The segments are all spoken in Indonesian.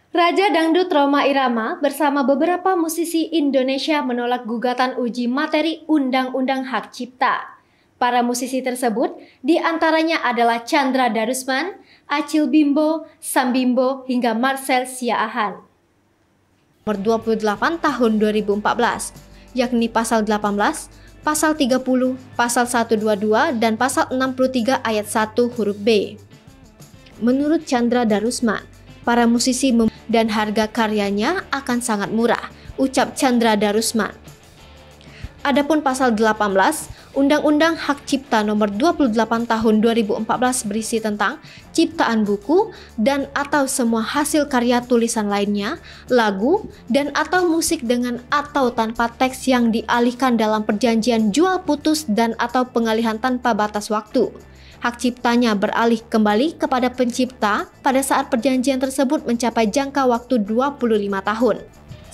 Raja Dangdut Rhoma Irama bersama beberapa musisi Indonesia menolak gugatan uji materi Undang-Undang Hak Cipta. Para musisi tersebut diantaranya adalah Chandra Darusman, Acil Bimbo, Sam Bimbo, hingga Marcel Siaahan. Nomor 28 tahun 2014, yakni Pasal 18, Pasal 30, Pasal 122, dan Pasal 63 ayat 1 huruf B. Menurut Chandra Darusman, para musisi dan harga karyanya akan sangat murah, ucap Chandra Darusman. Adapun Pasal 18, Undang-Undang Hak Cipta Nomor 28 Tahun 2014 berisi tentang ciptaan buku dan atau semua hasil karya tulisan lainnya, lagu, dan atau musik dengan atau tanpa teks yang dialihkan dalam perjanjian jual putus dan atau pengalihan tanpa batas waktu. Hak ciptanya beralih kembali kepada pencipta pada saat perjanjian tersebut mencapai jangka waktu 25 tahun.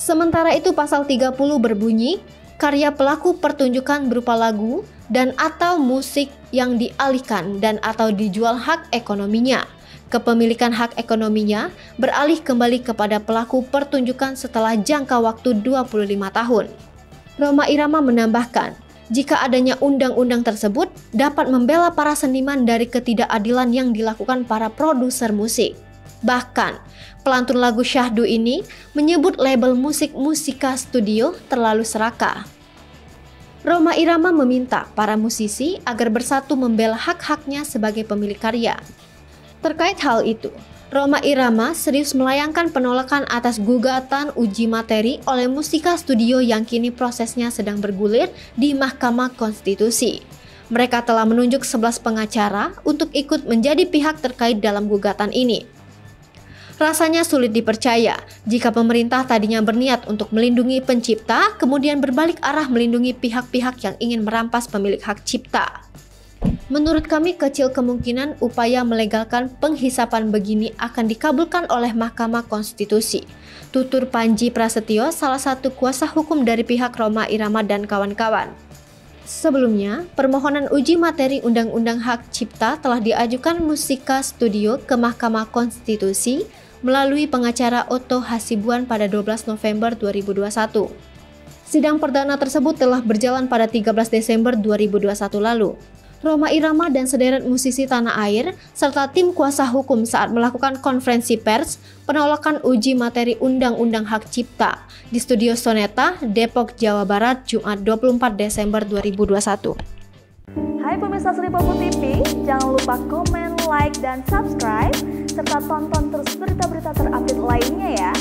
Sementara itu Pasal 30 berbunyi, karya pelaku pertunjukan berupa lagu dan atau musik yang dialihkan dan atau dijual hak ekonominya. Kepemilikan hak ekonominya beralih kembali kepada pelaku pertunjukan setelah jangka waktu 25 tahun. Rhoma Irama menambahkan, jika adanya undang-undang tersebut dapat membela para seniman dari ketidakadilan yang dilakukan para produser musik. Bahkan, pelantun lagu Syahdu ini menyebut label musik Musika Studio terlalu serakah. Rhoma Irama meminta para musisi agar bersatu membela hak-haknya sebagai pemilik karya. Terkait hal itu, Rhoma Irama serius melayangkan penolakan atas gugatan uji materi oleh Musika Studio yang kini prosesnya sedang bergulir di Mahkamah Konstitusi. Mereka telah menunjuk 11 pengacara untuk ikut menjadi pihak terkait dalam gugatan ini. Rasanya sulit dipercaya jika pemerintah tadinya berniat untuk melindungi pencipta, kemudian berbalik arah melindungi pihak-pihak yang ingin merampas pemilik hak cipta. Menurut kami kecil kemungkinan upaya melegalkan penghisapan begini akan dikabulkan oleh Mahkamah Konstitusi, tutur Panji Prasetyo, salah satu kuasa hukum dari pihak Rhoma Irama dan kawan-kawan. Sebelumnya, permohonan uji materi Undang-Undang Hak Cipta telah diajukan Musika Studio ke Mahkamah Konstitusi melalui pengacara Otto Hasibuan pada 12 November 2021. Sidang perdana tersebut telah berjalan pada 13 Desember 2021 lalu. Rhoma Irama dan sederet musisi tanah air serta tim kuasa hukum saat melakukan konferensi pers penolakan uji materi Undang-Undang Hak Cipta di Studio Soneta, Depok, Jawa Barat, Jumat 24 Desember 2021. Hai pemirsa Sri Popo TV, jangan lupa komen, like, dan subscribe serta tonton terus berita-berita terupdate lainnya ya.